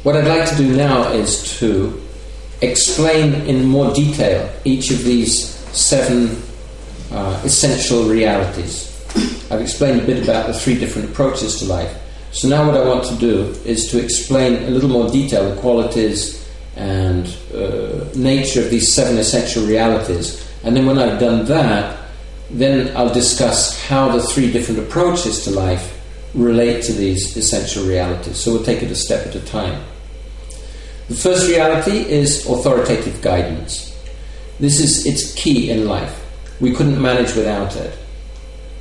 What I'd like to do now is to explain in more detail each of these 7 essential realities. I've explained a bit about the 3 different approaches to life. So now what I want to do is to explain a little more detail the qualities and nature of these 7 essential realities. And then when I've done that, then I'll discuss how the 3 different approaches to life relate to these essential realities. So we'll take it a step at a time. The first reality is authoritative guidance. It's key in life. We couldn't manage without it.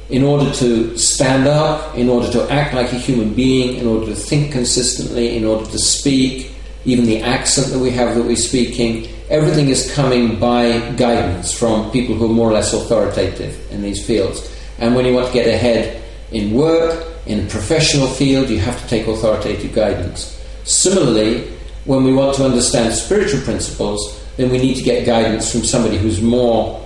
In order to stand up, in order to act like a human being, in order to think consistently, in order to speak, even the accent that we have that we're speaking, everything is coming by guidance from people who are more or less authoritative in these fields. And when you want to get ahead in work, in a professional field, you have to take authoritative guidance. Similarly, when we want to understand spiritual principles, then we need to get guidance from somebody who's more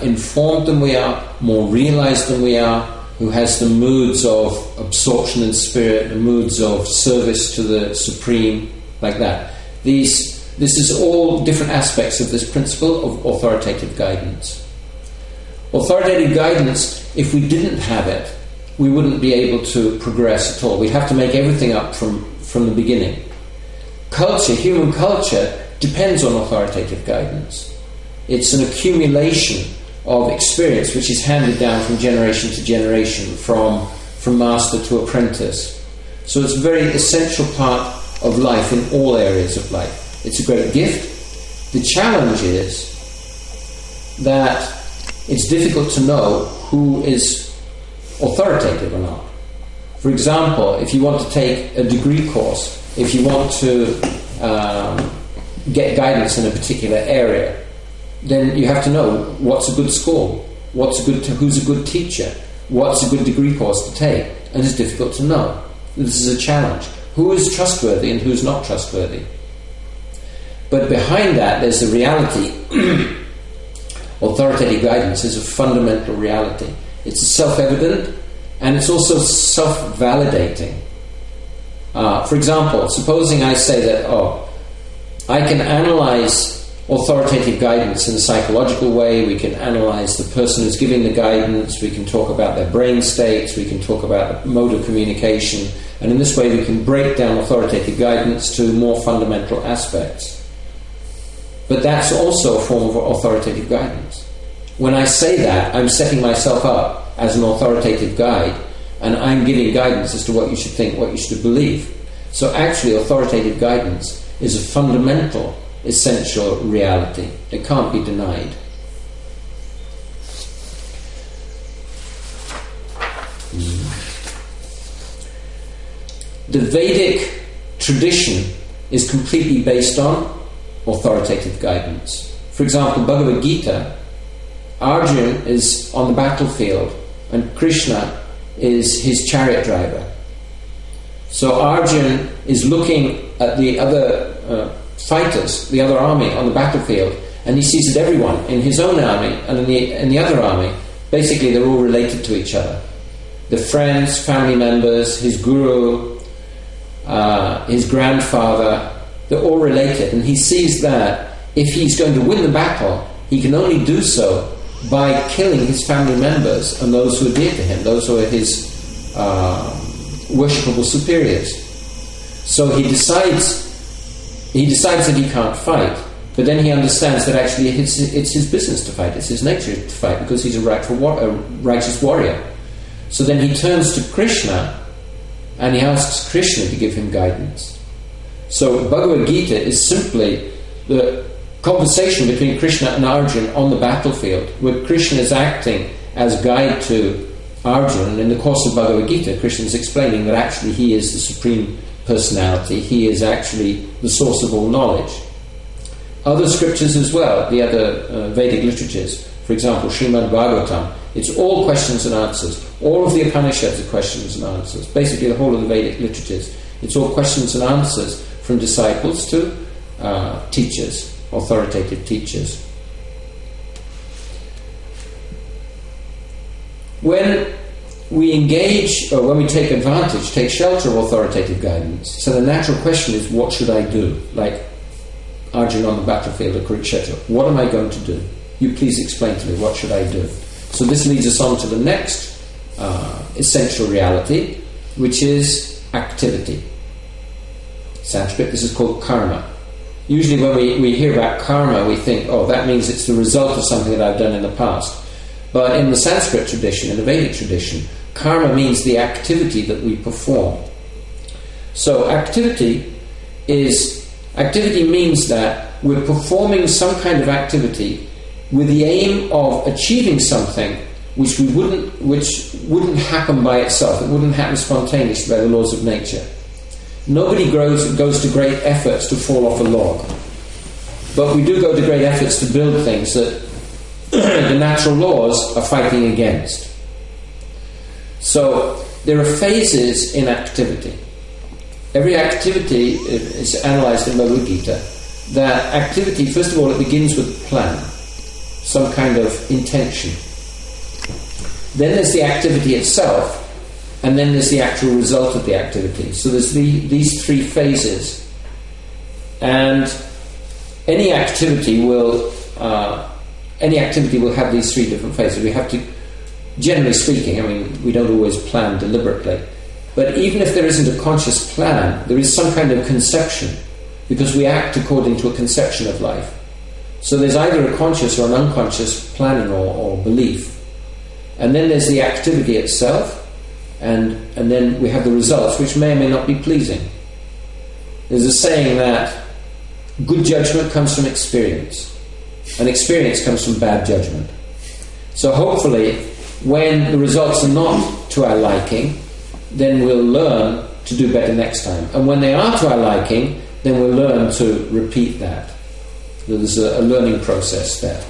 informed than we are, more realized than we are, who has the moods of absorption in spirit, the moods of service to the Supreme, like that. This is all different aspects of this principle of authoritative guidance. Authoritative guidance, if we didn't have it, we wouldn't be able to progress at all. We'd have to make everything up from the beginning. Culture, human culture, depends on authoritative guidance. It's an accumulation of experience which is handed down from generation to generation, from master to apprentice. So it's a very essential part of life in all areas of life. It's a great gift. The challenge is that it's difficult to know who is authoritative or not. For example, if you want to take a degree course, if you want to get guidance in a particular area, then you have to know what's a good school, who's a good teacher, what's a good degree course to take, and it's difficult to know. This is a challenge. Who is trustworthy and who's not trustworthy? But behind that, there's the reality. Authoritative guidance is a fundamental reality. It's self-evident, and it's also self-validating. For example, supposing I say that, I can analyze authoritative guidance in a psychological way, we can analyze the person who's giving the guidance, we can talk about their brain states, we can talk about the mode of communication, and in this way we can break down authoritative guidance to more fundamental aspects. But that's also a form of authoritative guidance. When I say that, I'm setting myself up as an authoritative guide, and I'm giving guidance as to what you should think, what you should believe. So actually authoritative guidance is a fundamental, essential reality. It can't be denied. The Vedic tradition is completely based on authoritative guidance. For example, Bhagavad Gita, Arjuna is on the battlefield and Krishna is his chariot driver. So Arjuna is looking at the other fighters, the other army on the battlefield, and he sees that everyone in his own army and in the other army, basically they're all related to each other. The friends, family members, his guru, his grandfather, they're all related, and he sees that if he's going to win the battle, he can only do so by killing his family members and those who are dear to him, those who are his worshipable superiors. So he decides that he can't fight, but then he understands that actually it's his business to fight, it's his nature to fight, because he's a righteous warrior. So then he turns to Krishna and he asks Krishna to give him guidance. So Bhagavad Gita is simply the conversation between Krishna and Arjuna on the battlefield, where Krishna is acting as guide to Arjuna, and in the course of Bhagavad Gita, Krishna is explaining that actually he is the supreme personality, he is actually the source of all knowledge. Other scriptures as well, the other Vedic literatures, for example, Srimad Bhagavatam, it's all questions and answers. All of the Upanishads are questions and answers. Basically the whole of the Vedic literatures, it's all questions and answers from disciples to teachers, authoritative teachers. When we engage, or when we take advantage, take shelter of authoritative guidance, so the natural question is, what should I do? Like Arjuna on the battlefield of Kurukshetra. What am I going to do? You please explain to me, what should I do? So this leads us on to the next essential reality, which is activity. Sanskrit, this is called karma. Usually when we hear about karma, we think, oh, that means it's the result of something that I've done in the past. But in the Sanskrit tradition, in the Vedic tradition, karma means the activity that we perform. So activity means that we're performing some kind of activity with the aim of achieving something which wouldn't happen by itself. It wouldn't happen spontaneously by the laws of nature. Nobody goes to great efforts to fall off a log. But we do go to great efforts to build things that the natural laws are fighting against. So there are phases in activity. Every activity is analysed in Bhagavad Gita. That activity, first of all, it begins with a plan, some kind of intention. Then there's the activity itself, and then there's the actual result of the activity. So there's these three phases. And any activity will have these three different phases. We have to, generally speaking, I mean, we don't always plan deliberately, but even if there isn't a conscious plan, there is some kind of conception, because we act according to a conception of life. So there's either a conscious or an unconscious planning or belief. And then there's the activity itself, and then we have the results, which may or may not be pleasing. There's a saying that good judgment comes from experience, and experience comes from bad judgment. So hopefully, when the results are not to our liking, then we'll learn to do better next time. And when they are to our liking, then we'll learn to repeat that. So there's a learning process there.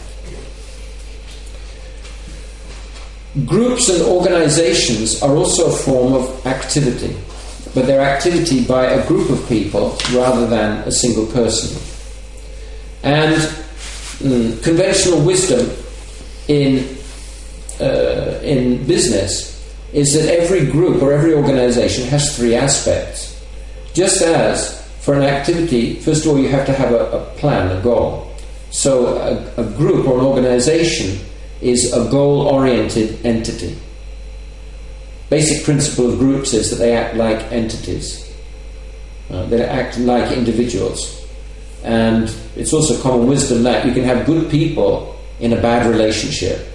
Groups and organizations are also a form of activity, but they're activity by a group of people rather than a single person. And conventional wisdom in business is that every group or every organization has three aspects. Just as for an activity, first of all, you have to have a plan, a goal. So a group or an organization is a goal-oriented entity. Basic principle of groups is that they act like entities. They act like individuals. And it's also common wisdom that you can have good people in a bad relationship.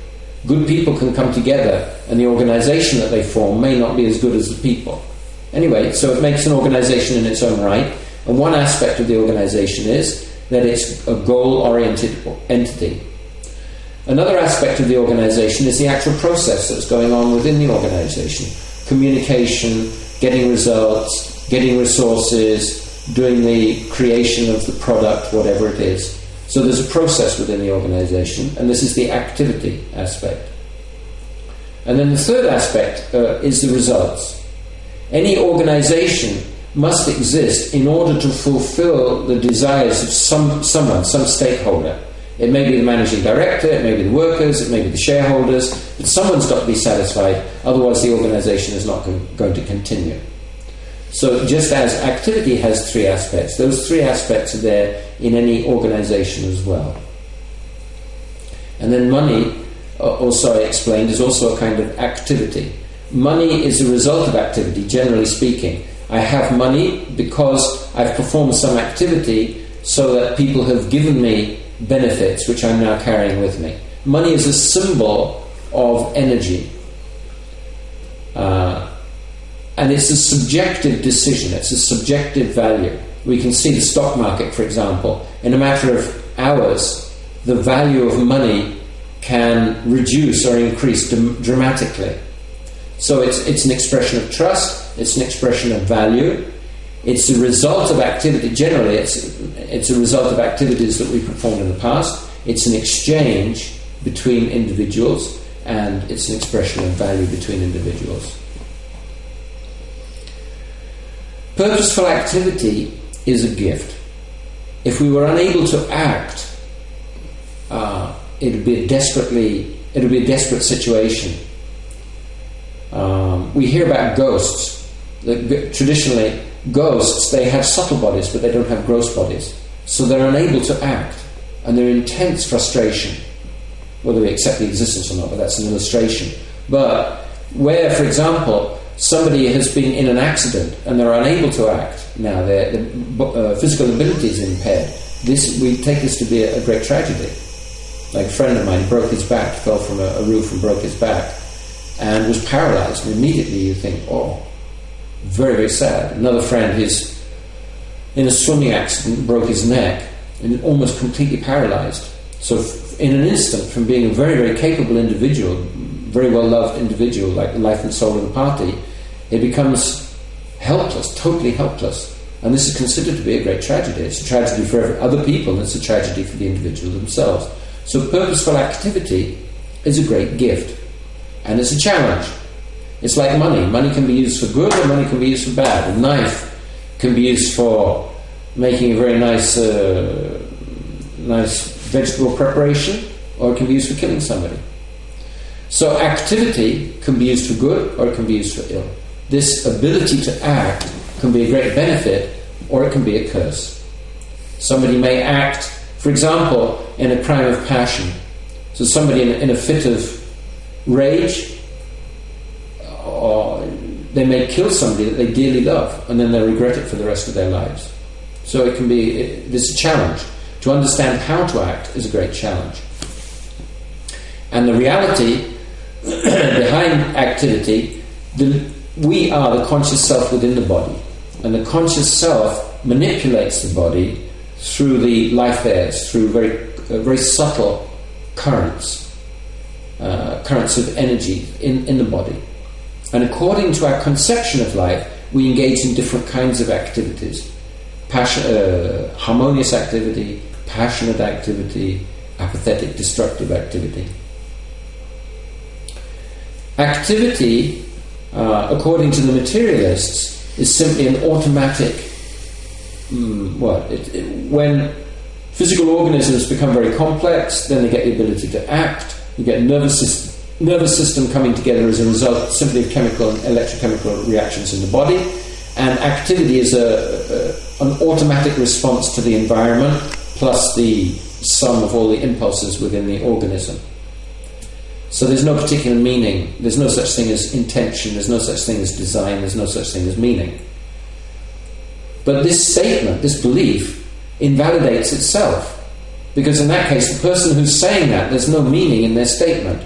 Good people can come together, and the organization that they form may not be as good as the people. Anyway, so it makes an organization in its own right. And one aspect of the organization is that it's a goal-oriented entity. Another aspect of the organization is the actual process that's going on within the organization. Communication, getting results, getting resources, doing the creation of the product, whatever it is. So there's a process within the organization, and this is the activity aspect. And then the third aspect is the results. Any organization must exist in order to fulfill the desires of someone, some stakeholder. It may be the managing director, it may be the workers, it may be the shareholders, but someone's got to be satisfied, otherwise the organization is not going to continue. So just as activity has three aspects, those three aspects are there in any organization as well. And then money, also I explained, is also a kind of activity. Money is a result of activity, generally speaking. I have money because I've performed some activity so that people have given me benefits which I'm now carrying with me. Money is a symbol of energy. And it's a subjective decision, it's a subjective value. We can see the stock market, for example. In a matter of hours, the value of money can reduce or increase dramatically. So it's an expression of trust, it's an expression of value, it's a result of activity. Generally, it's a result of activities that we performed in the past. It's an exchange between individuals, and it's an expression of value between individuals. Purposeful activity is a gift. If we were unable to act, it would be a desperate situation. We hear about ghosts. Traditionally, ghosts, they have subtle bodies, but they don't have gross bodies. So they're unable to act, and they're in intense frustration, whether we accept the existence or not, but that's an illustration. But where, for example, somebody has been in an accident and they're unable to act, now their physical ability is impaired, we take this to be a great tragedy. Like a friend of mine broke his back, fell from a roof and broke his back, and was paralyzed. And immediately you think, oh, very, very sad. Another friend is in a swimming accident, broke his neck, and almost completely paralyzed. So in an instant, from being a very, very capable individual, very well-loved individual, like the life and soul of the party, it becomes helpless, totally helpless. And this is considered to be a great tragedy. It's a tragedy for other people, and it's a tragedy for the individual themselves. So purposeful activity is a great gift, and it's a challenge. It's like money. Money can be used for good, or money can be used for bad. A knife can be used for making a very nice vegetable preparation, or it can be used for killing somebody. So activity can be used for good, or it can be used for ill. This ability to act can be a great benefit, or it can be a curse. Somebody may act, for example, in a crime of passion. So somebody in a fit of rage, or they may kill somebody that they dearly love, and then they'll regret it for the rest of their lives. So it can be, this is a challenge. To understand how to act is a great challenge. And the reality behind activity, we are the conscious self within the body, and the conscious self manipulates the body through the life airs, through very subtle currents of energy in the body. And according to our conception of life, we engage in different kinds of activities. Harmonious activity, passionate activity, apathetic, destructive activity. Activity, according to the materialists, is simply an automatic. When physical organisms become very complex, then they get the ability to act. You get nervous system coming together as a result simply of chemical and electrochemical reactions in the body, and activity is an automatic response to the environment plus the sum of all the impulses within the organism. So there's no particular meaning, there's no such thing as intention, there's no such thing as design, there's no such thing as meaning. But this statement, this belief, invalidates itself, because in that case the person who's saying that, there's no meaning in their statement,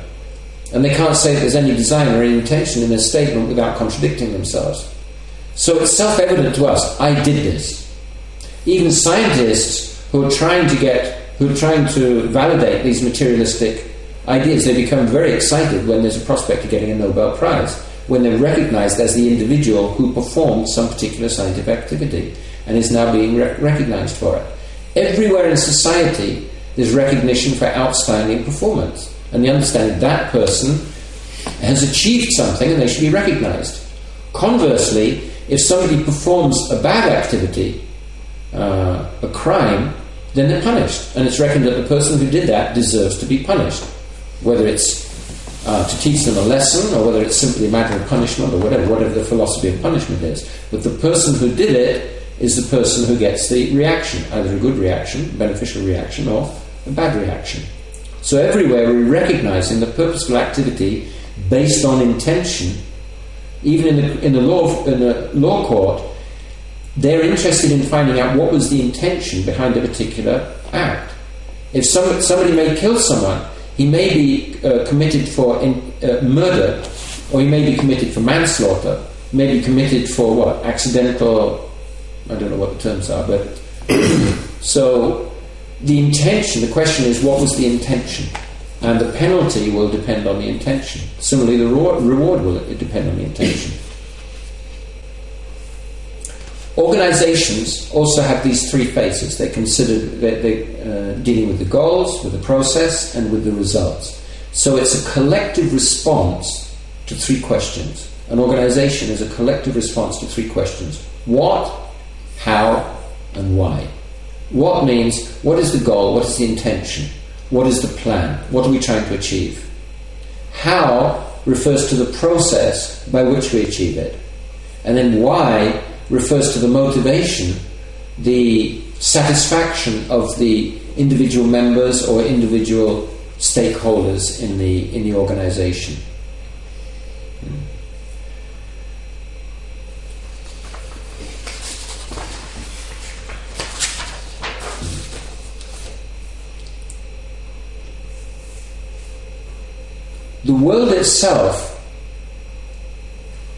and they can't say that there's any design or any intention in their statement without contradicting themselves. So it's self-evident to us, I did this. Even scientists who are trying to validate these materialistic ideas, they become very excited when there's a prospect of getting a Nobel Prize, when they're recognized as the individual who performed some particular scientific activity and is now being recognized for it. Everywhere in society there's recognition for outstanding performance, and the understanding that person has achieved something and they should be recognized. Conversely, if somebody performs a bad activity, a crime, then they're punished, and it's reckoned that the person who did that deserves to be punished, whether it's to teach them a lesson, or whether it's simply a matter of punishment, or whatever the philosophy of punishment is. But the person who did it is the person who gets the reaction, either a good reaction, beneficial reaction, or a bad reaction. So everywhere we're recognizing the purposeful activity based on intention. Even in the law court, they're interested in finding out what was the intention behind a particular act. If somebody may kill someone, he may be committed for murder, or he may be committed for manslaughter, may be committed for what? Accidental, I don't know what the terms are, but so the intention, the question is, what was the intention? And the penalty will depend on the intention. Similarly, the reward will depend on the intention. Organizations also have these three phases. They consider they're dealing with the goals, with the process, and with the results. So it's a collective response to three questions. An organization is a collective response to three questions. What, how, and why. What means, what is the goal? What is the intention? What is the plan? What are we trying to achieve? How refers to the process by which we achieve it. And then Y refers to the motivation, the satisfaction of the individual members or individual stakeholders in the organization. The world itself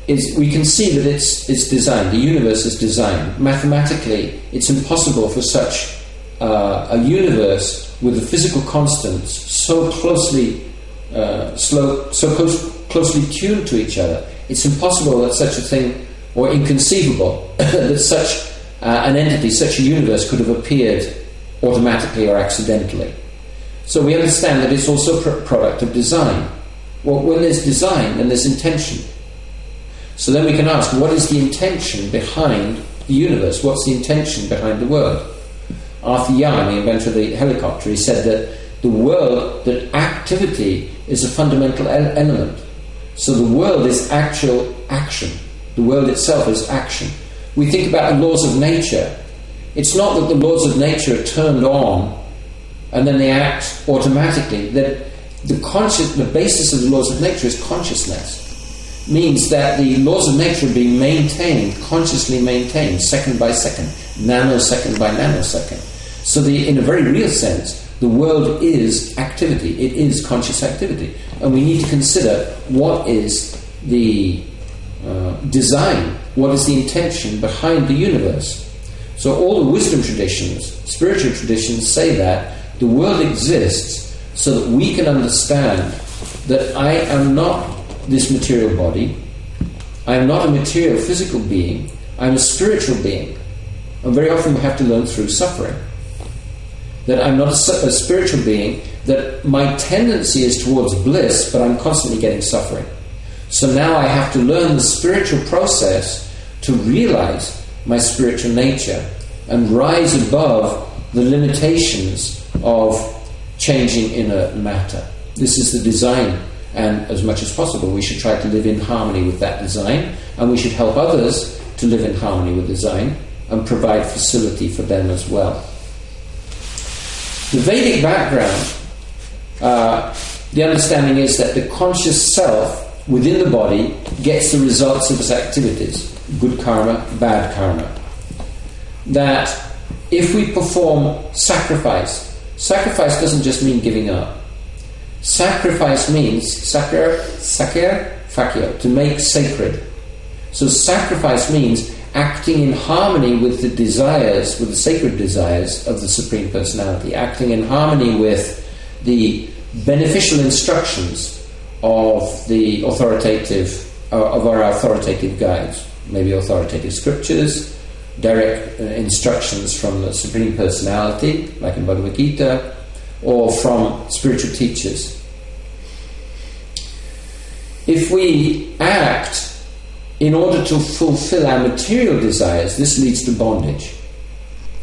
is, we can see that it's designed, the universe is designed. Mathematically, it's impossible for such a universe with the physical constants so closely closely tuned to each other. It's impossible that such a thing, or inconceivable, that such an entity, such a universe could have appeared automatically or accidentally. So we understand that it's also a product of design. Well, when there's design, then there's intention. So then we can ask, what is the intention behind the universe? What's the intention behind the world? Arthur Young, the inventor of the helicopter, he said that the world, that activity is a fundamental element. So the world is actual action. The world itself is action. We think about the laws of nature. It's not that the laws of nature are turned on and then they act automatically. That the basis of the laws of nature is consciousness. Means that the laws of nature are being maintained, consciously maintained, second by second, nanosecond by nanosecond. So in a very real sense, the world is activity. It is conscious activity. And we need to consider what is the design, what is the intention behind the universe. So all the wisdom traditions, spiritual traditions, say that the world exists so that we can understand that I am not this material body, I am not a material physical being, I am a spiritual being. And very often we have to learn through suffering that I'm not a spiritual being, that my tendency is towards bliss, but I'm constantly getting suffering. So now I have to learn the spiritual process to realize my spiritual nature and rise above the limitations of changing inner matter. This is the design, and as much as possible we should try to live in harmony with that design, and we should help others to live in harmony with design and provide facility for them as well. The Vedic background, the understanding is that the conscious self within the body gets the results of its activities, good karma, bad karma. That if we perform sacrifice doesn't just mean giving up. Sacrifice means sakir, fakir, to make sacred. So sacrifice means acting in harmony with the desires, with the sacred desires of the Supreme Personality, acting in harmony with the beneficial instructions of the authoritative, of our authoritative guides, maybe authoritative scriptures, direct instructions from the Supreme Personality, like in Bhagavad Gita, or from spiritual teachers. If we act in order to fulfill our material desires, this leads to bondage.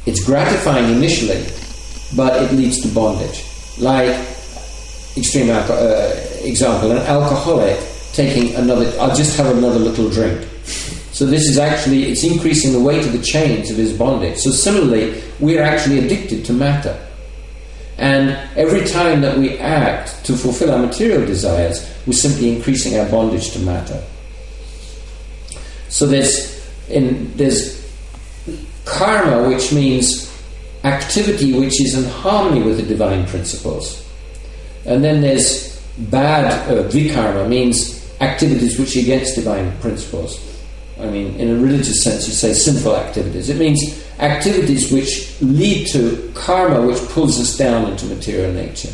It's gratifying initially, but it leads to bondage. Like, extreme example, an alcoholic taking another, I'll just have another little drink. So this is actually, it's increasing the weight of the chains of his bondage. So similarly, we're actually addicted to matter. And every time that we act to fulfill our material desires, we're simply increasing our bondage to matter. So there's karma, which means activity which is in harmony with the divine principles. And then there's bad, vikarma, means activities which are against divine principles. I mean, in a religious sense, you say sinful activities. It means activities which lead to karma, which pulls us down into material nature.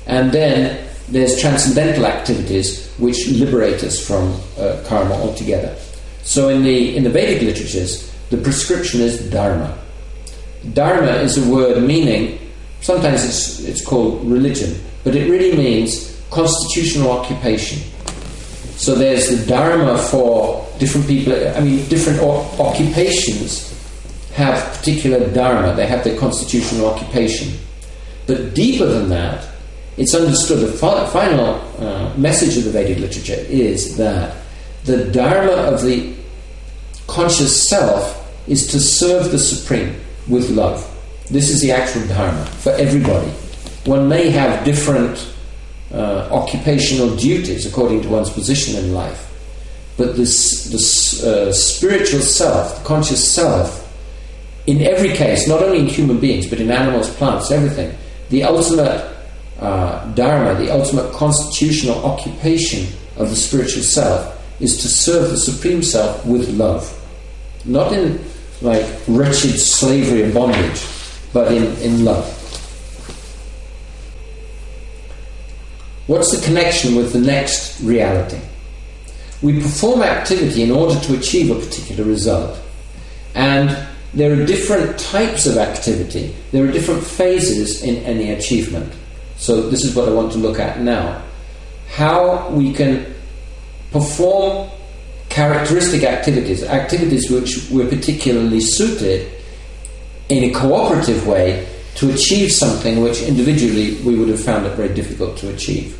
And then there's transcendental activities which liberate us from karma altogether. So in the Vedic literatures, the prescription is dharma. Dharma is a word meaning, sometimes it's called religion, but it really means constitutional occupation. So there's the dharma for different people. I mean, different occupations have particular dharma. They have their constitutional occupation. But deeper than that it's understood, the final message of the Vedic literature is that the dharma of the conscious self is to serve the Supreme with love. This is the actual dharma for everybody. One may have different occupational duties according to one's position in life, but the spiritual self, the conscious self, in every case, not only in human beings, but in animals, plants, everything, the ultimate dharma, the ultimate constitutional occupation of the spiritual self is to serve the Supreme Self with love. Not in like wretched slavery and bondage, but in love. What's the connection with the next reality? We perform activity in order to achieve a particular result. And there are different types of activity. There are different phases in any achievement. So this is what I want to look at now. How we can perform characteristic activities, activities which we're particularly suited in a cooperative way to achieve something which individually we would have found it very difficult to achieve.